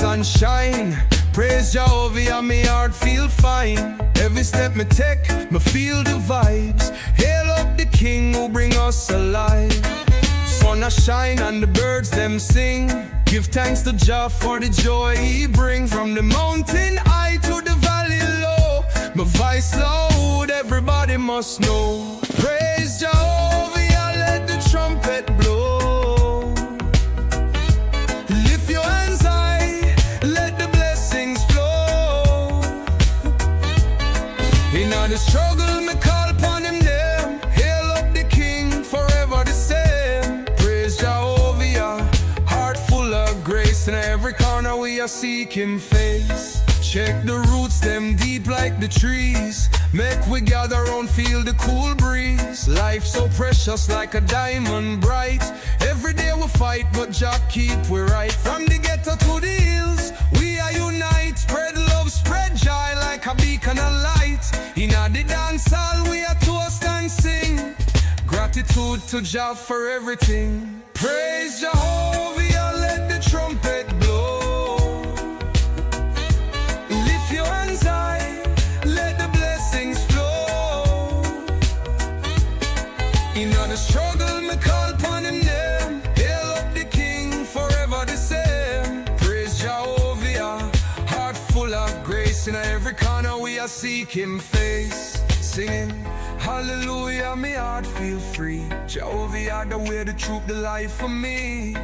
rise and shine. Praise Jahovia, me heart feel fine. Every step me take, me feel the vibes. Hail up the King who bring us alive. Sun a shine and the birds them sing. Give thanks to Jah for the joy he bring. From the mountain high to the valley low, my voice loud, everybody must know. Praise Jahovia, let the trumpet blow. Lift your hands high, let the blessings flow. In all the struggle, me call upon him there. Hail up the King, forever the same. Praise Jahovia, heart full of grace. In every corner we are seeking face. Check the roots, them deep like the trees. Make we gather round, feel the cool breeze. Life so precious like a diamond bright. Every day we fight, but Jah keep we right. From the ghetto to the hills, we are unite. Spread love, spread joy like a beacon of light. In the dance hall we are toast and sing. Gratitude to Jah for everything. Praise Jahovia, let the trumpet blow. Lift your hands high, let the blessings flow. In all the struggle, me call upon him name. Hail up the King, forever the same. Praise Jahovia, heart full of grace. In every corner we are seeking face. Singing hallelujah, me heart feel free. Jahovia, the way, the truth, the life for me.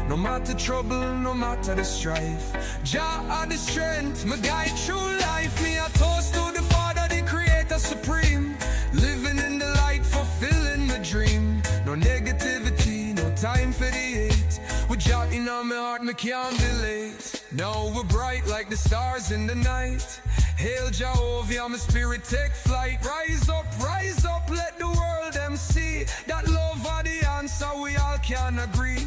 No matter trouble, no matter the strife, Jah are the strength, my guide through life. Me a toast to the Father, the Creator supreme. Living in the light, fulfilling my dream. No negativity, no time for the hate. With Jah in my heart, me can't be late. Now we're bright like the stars in the night. Hail Jahovia, my spirit take flight. Rise up, let the world them see. That love are the answer, we all can agree.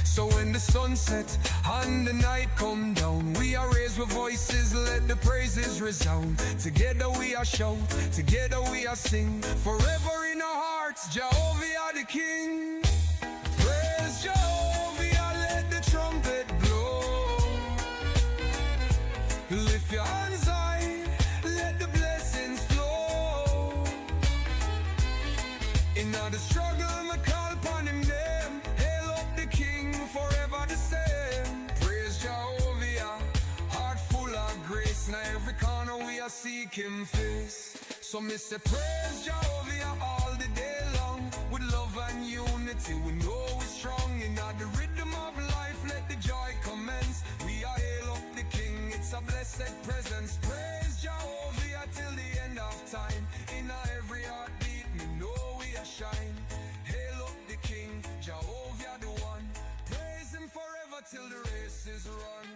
So when the sun sets and the night come down, we are raised with voices, let the praises resound. Together we are shout, together we are sing. Forever in our hearts, Jahovia the King. Praise Jahovia, let the trumpet blow. Lift your hands high, let the blessings flow. In all the struggle, me call upon him name. Hail up the King, forever the same. Praise Jahovia, heart full of grace. Now every corner we are seeking face. So me say praise Jahovia all the day long. With love and unity we know we're strong. In all the rhythm of life let the joy commence. We are hail up the King, it's a blessed presence. Praise Jahovia till the end of time. In every heartbeat me know we are shine. Hail up the King, Jahovia the one. Praise him forever till the race is run.